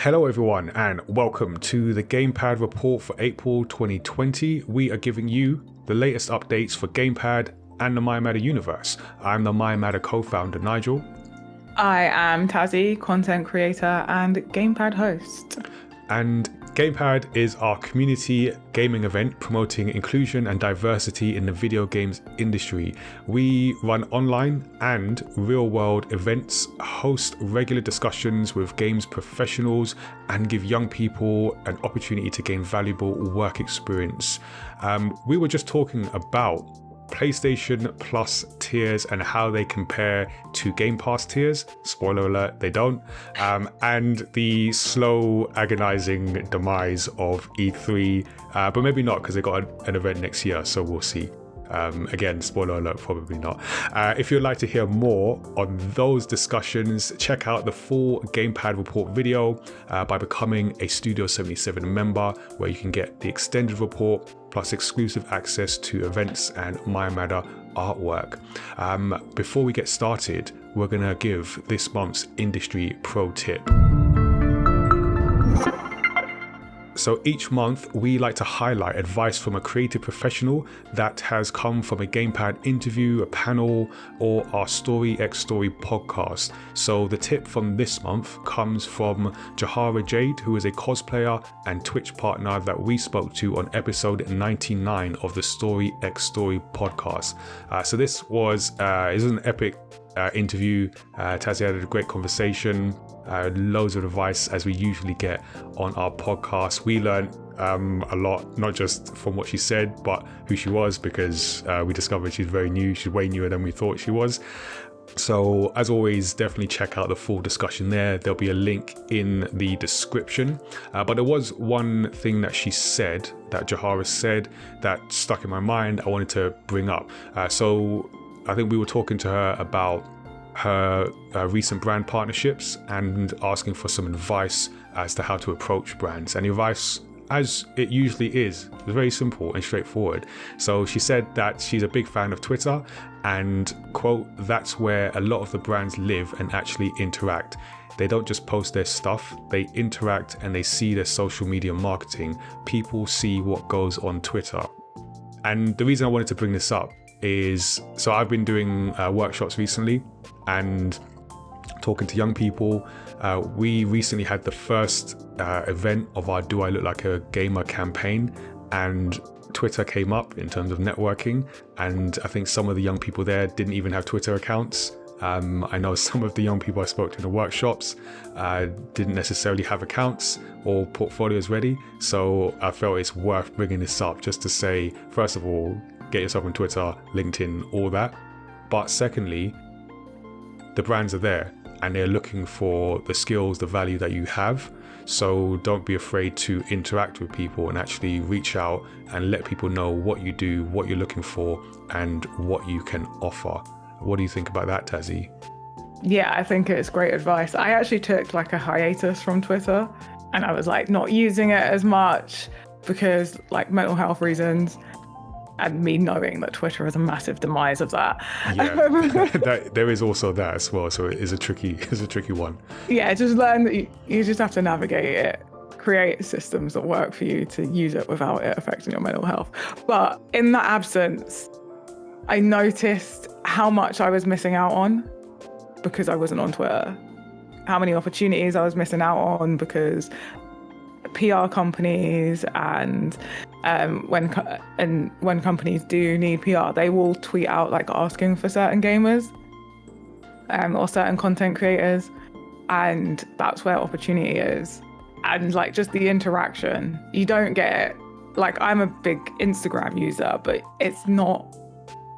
Hello everyone and welcome to the GamePad Report for April 2020. We are giving you the latest updates for GamePad and the mayamada universe. I'm the mayamada co-founder Nigel. I am Tazziii, content creator and GamePad host. And GamePad is our community gaming event promoting inclusion and diversity in the video games industry. We run online and real-world events, host regular discussions with games professionals, and give young people an opportunity to gain valuable work experience. We were just talking about PlayStation Plus tiers and how they compare to Game Pass tiers. Spoiler alert, they don't. And the slow, agonizing demise of E3, but maybe not because they got an event next year, so we'll see. Again, spoiler alert, probably not. If you'd like to hear more on those discussions, check out the full GamePad Report video by becoming a Studio 77 member, where you can get the extended report plus exclusive access to events and mayamada artwork. Before we get started, we're going to give this month's industry pro tip. So each month, we like to highlight advice from a creative professional that has come from a GamePad interview, a panel, or our Story X Story podcast. So the tip from this month comes from Jahara Jayde, who is a cosplayer and Twitch partner that we spoke to on episode 99 of the Story X Story podcast. So this was an epic interview. Tazziii had a great conversation. Loads of advice as we usually get on our podcast. We learned a lot, not just from what she said, but who she was, because we discovered she's very new. She's way newer than we thought she was. So as always, definitely check out the full discussion there. There'll be a link in the description. But there was one thing that she said, that Jahara said, that stuck in my mind I wanted to bring up. So I think we were talking to her about her recent brand partnerships and asking for some advice as to how to approach brands. And the advice, as it usually is very simple and straightforward. So she said that she's a big fan of Twitter and, quote, that's where a lot of the brands live and actually interact. They don't just post their stuff, they interact and they see their social media marketing. People see what goes on Twitter. And the reason I wanted to bring this up is, so I've been doing workshops recently and talking to young people. We recently had the first event of our Do I Look Like a Gamer campaign, and Twitter came up in terms of networking, and I think some of the young people there didn't even have Twitter accounts. I know some of the young people I spoke to in the workshops didn't necessarily have accounts or portfolios ready, so I felt it's worth bringing this up just to say, first of all, get yourself on Twitter, LinkedIn, all that. But secondly, the brands are there and they're looking for the skills, the value that you have. So don't be afraid to interact with people and actually reach out and let people know what you do, what you're looking for, and what you can offer. What do you think about that, Tazziii? Yeah, I think it's great advice. I actually took like a hiatus from Twitter and I was like not using it as much because like mental health reasons. And me knowing that Twitter is a massive demise of that. Yeah, there is also that as well. So it is a tricky one. Yeah, just learn that you just have to navigate it, create systems that work for you to use it without it affecting your mental health. But in that absence, I noticed how much I was missing out on because I wasn't on Twitter. How many opportunities I was missing out on because PR companies and when companies do need PR, they will tweet out like asking for certain gamers or certain content creators, and that's where opportunity is. And like just the interaction, you don't get it. Like I'm a big Instagram user, but it's not,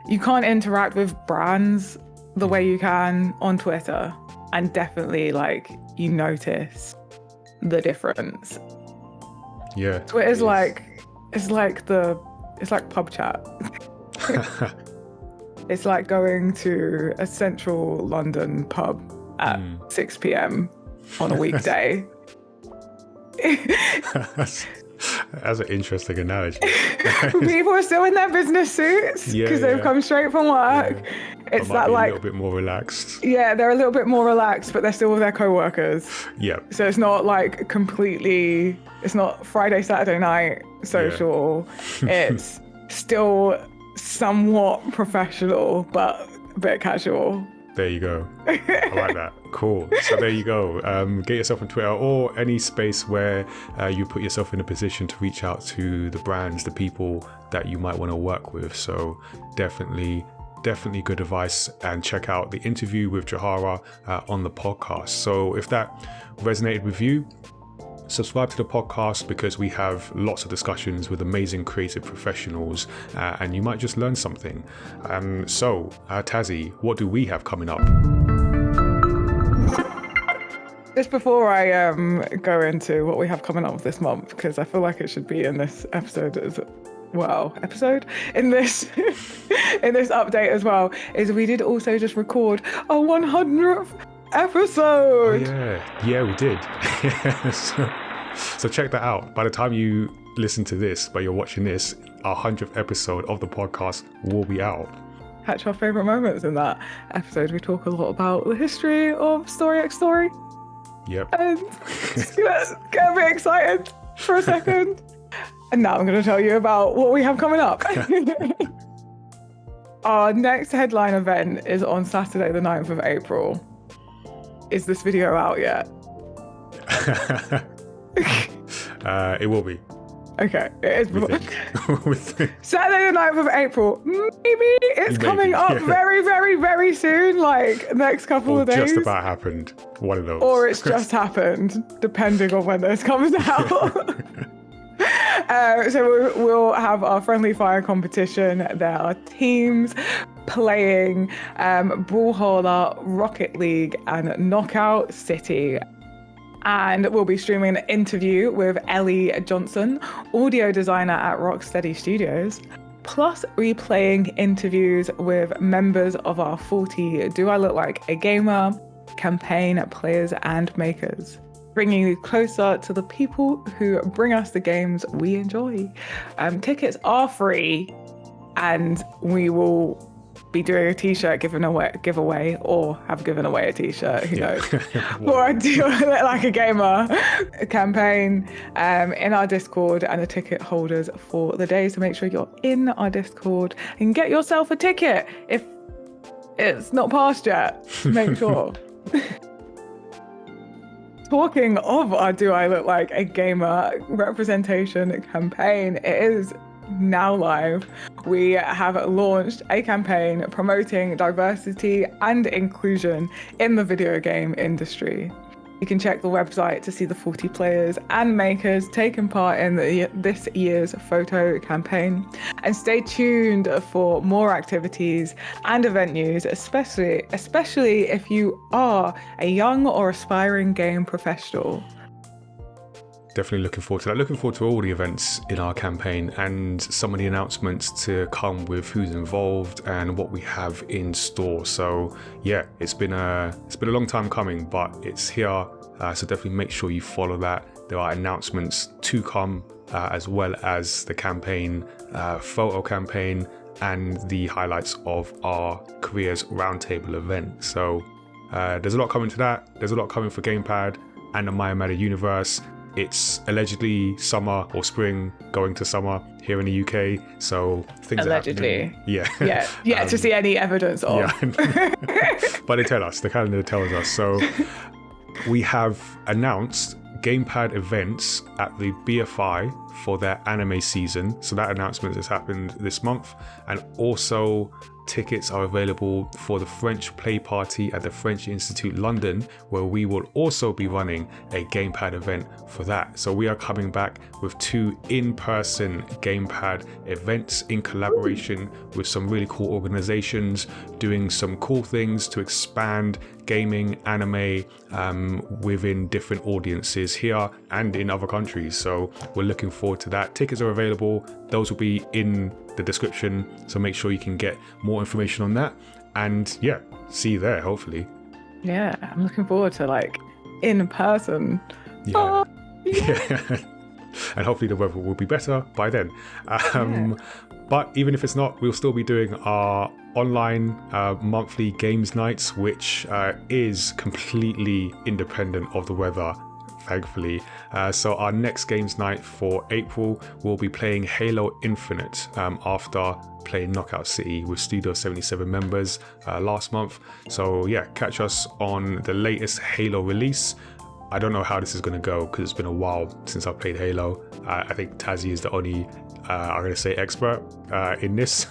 you can't interact with brands the way you can on Twitter, and definitely like you notice the difference. Yeah, Twitter's like it's like pub chat. It's like going to a central London pub at 6 p.m. on a weekday. That's an interesting analogy. People are still in their business suits because they've come straight from work. It's that a like little bit more relaxed. Yeah, they're a little bit more relaxed, but they're still with their co-workers. Yeah. So it's not like completely. It's not Friday, Saturday night social. It's still somewhat professional, but a bit casual. There you go. I like that. Cool. So there you go. Get yourself on Twitter or any space where you put yourself in a position to reach out to the brands, the people that you might want to work with. So definitely good advice, and check out the interview with Jahara on the podcast. So if that resonated with you, subscribe to the podcast, because we have lots of discussions with amazing creative professionals, and you might just learn something. So Tazziii, what do we have coming up? Just before I go into what we have coming up this month, because I feel like it should be in this episode as well. In this update as well, is we did also just record a 100th episode. Oh, yeah, we did. So check that out. By the time you listen to this, but you're watching this, our 100th episode of the podcast will be out. Catch our favourite moments in that episode. We talk a lot about the history of Story X Story. Yep. And just get a bit excited for a second. And now I'm going to tell you about what we have coming up. Our next headline event is on Saturday, the 9th of April. Is this video out yet? It will be. Okay, it is. We think. Saturday the 9th of April. Maybe it's coming up very, very, very soon, like next couple of days. Just about happened. One of those. Or it's just happened, depending on when this comes out. So we'll have our friendly fire competition. There are teams playing Brawlhalla, Rocket League, and Knockout City. And we'll be streaming an interview with Ellie Johnson, audio designer at Rocksteady Studios, plus replaying interviews with members of our 40 Do I Look Like a Gamer campaign players and makers, bringing you closer to the people who bring us the games we enjoy. Tickets are free, and we will be doing a t-shirt giveaway, or have given away a t-shirt, who knows, for a Do I Look Like a Gamer campaign in our Discord, and the ticket holders for the day. So make sure you're in our Discord and get yourself a ticket if it's not passed yet. Make sure. Talking of our Do I Look Like a Gamer representation campaign, it is now live. We have launched a campaign promoting diversity and inclusion in the video game industry. You can check the website to see the 40 players and makers taking part in this year's photo campaign. And stay tuned for more activities and event news, especially if you are a young or aspiring game professional. Definitely looking forward to that. Looking forward to all the events in our campaign and some of the announcements to come with who's involved and what we have in store. So yeah, it's been a long time coming, but it's here. So definitely make sure you follow that. There are announcements to come, as well as the campaign, photo campaign, and the highlights of our Careers Roundtable event. So there's a lot coming to that. There's a lot coming for GamePad and the mayamada universe. It's allegedly summer or spring going to summer here in the UK, so things allegedly. Are happening. Yeah. To see any evidence of. Yeah. But they tell us, the calendar tells us. So we have announced GamePad events at the BFI for their anime season. So that announcement has happened this month, and also tickets are available for the French Play Party at the French Institute London, where we will also be running a GamePad event for that. So we are coming back with 2 in-person GamePad events in collaboration with some really cool organizations, doing some cool things to expand gaming, anime within different audiences here and in other countries. So we're looking forward to that. Tickets are available. Those will be in the description, so make sure you can get more information on that, and yeah, see you there hopefully. Yeah, I'm looking forward to in person. Yeah. and hopefully the weather will be better by then. But even if it's not, we'll still be doing our online monthly games nights, which is completely independent of the weather, thankfully. So our next games night for April, we'll be playing Halo Infinite after playing Knockout City with Studio 77 members last month. So yeah, catch us on the latest Halo release. I don't know how this is going to go because it's been a while since I played Halo. I think Tazziii is the only, I'm going to say, expert in this.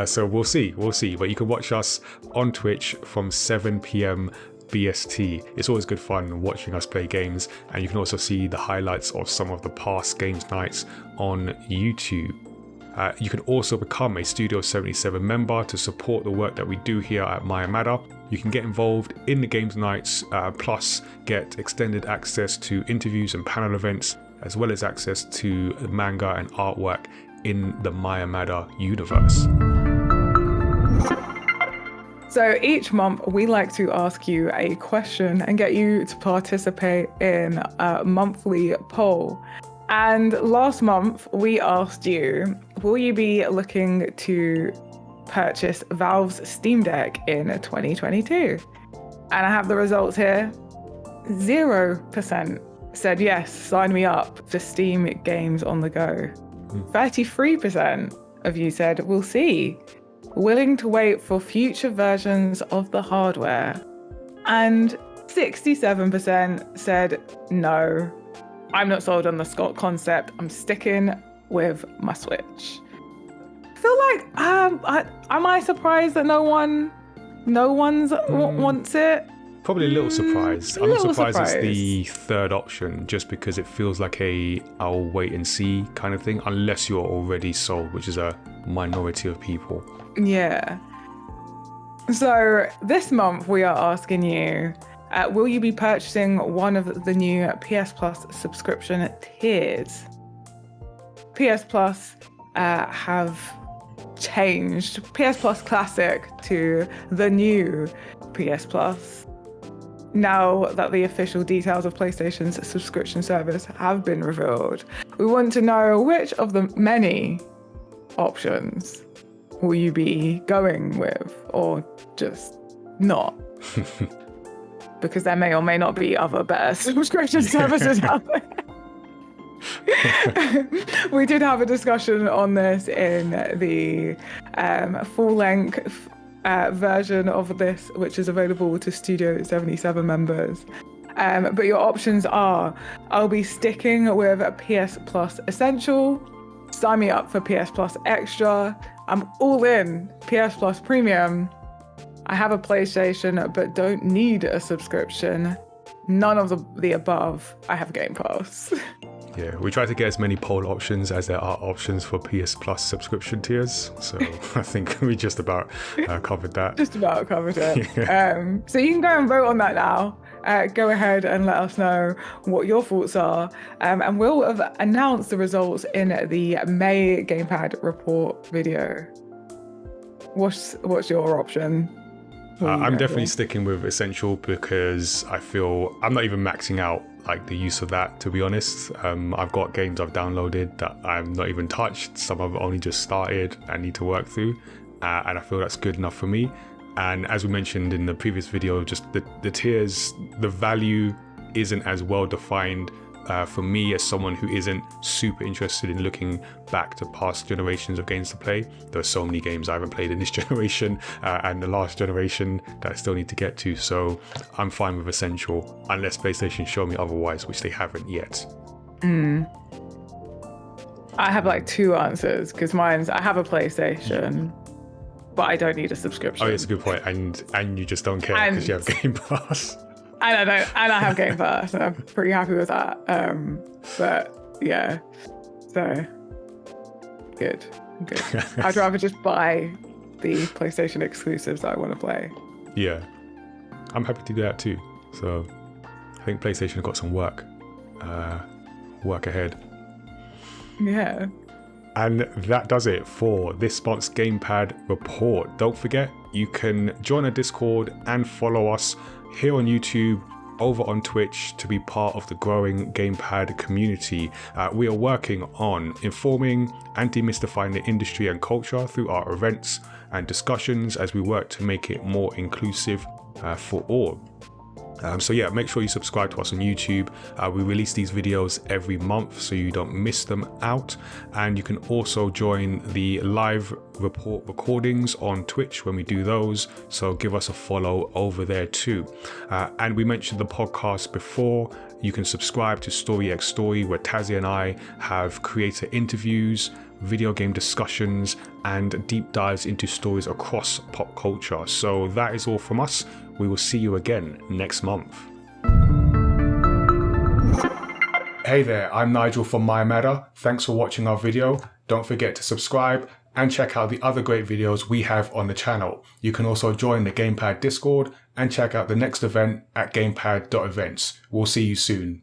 So we'll see. But you can watch us on Twitch from 7 p.m. BST. It's always good fun watching us play games, and you can also see the highlights of some of the past games nights on YouTube. You can also become a Studio 77 member to support the work that we do here at mayamada. You can get involved in the games nights, plus get extended access to interviews and panel events, as well as access to manga and artwork in the mayamada universe. So each month we like to ask you a question and get you to participate in a monthly poll. And last month we asked you, will you be looking to purchase Valve's Steam Deck in 2022? And I have the results here. 0% said yes, sign me up for Steam games on the go. 33% of you said we'll see, willing to wait for future versions of the hardware. And 67% said no, I'm not sold on the Scott concept, I'm sticking with my Switch. I feel like, am I surprised that no one's wants it? Probably a little surprised. I'm not surprised it's the third option, just because it feels like I'll wait and see kind of thing, unless you're already sold, which is a minority of people. Yeah. So this month we are asking you, will you be purchasing one of the new PS Plus subscription tiers? PS Plus have changed PS Plus Classic to the new PS Plus. Now that the official details of PlayStation's subscription service have been revealed, we want to know which of the many options will you be going with, or just not? Because there may or may not be other better subscription services out there. We did have a discussion on this in the full-length version of this, which is available to Studio 77 members. But your options are, I'll be sticking with a PS Plus Essential, sign me up for PS Plus Extra, I'm all in PS Plus Premium, I have a PlayStation but don't need a subscription, none of the above, I have Game Pass. Yeah, we try to get as many poll options as there are options for PS Plus subscription tiers. So I think we just about covered that. Just about covered it. Yeah. So you can go and vote on that now. Go ahead and let us know what your thoughts are. And we'll announce the results in the May GamePad Report video. What's your option? I'm definitely sticking with Essential because I feel I'm not even maxing out like the use of that, to be honest. I've got games I've downloaded that I've not even touched. Some I've only just started and need to work through. And I feel that's good enough for me. And as we mentioned in the previous video, just the tiers, the value isn't as well defined for me as someone who isn't super interested in looking back to past generations of games to play. There are so many games I haven't played in this generation and the last generation that I still need to get to. So I'm fine with Essential unless PlayStation show me otherwise, which they haven't yet. I have like two answers because mine's I have a PlayStation. But I don't need a subscription. Oh, it's a good point. And you just don't care because you have Game Pass. And I have Game Pass, and I'm pretty happy with that. But yeah, so good. I'd rather just buy the PlayStation exclusives that I want to play. Yeah, I'm happy to do that too. So I think PlayStation got some work ahead. Yeah. And that does it for this month's GamePad Report. Don't forget, you can join our Discord and follow us here on YouTube over on Twitch to be part of the growing GamePad community. We are working on informing and demystifying the industry and culture through our events and discussions as we work to make it more inclusive for all. So yeah, make sure you subscribe to us on YouTube. We release these videos every month so you don't miss them out. And you can also join the live report recordings on Twitch when we do those. So give us a follow over there too. And we mentioned the podcast before. You can subscribe to Story X Story, where Tazziii and I have creator interviews, video game discussions, and deep dives into stories across pop culture. So that is all from us. We will see you again next month. Hey there, I'm Nigel from mayamada. Thanks for watching our video. Don't forget to subscribe and check out the other great videos we have on the channel. You can also join the GamePad Discord and check out the next event at gamepad.events. We'll see you soon.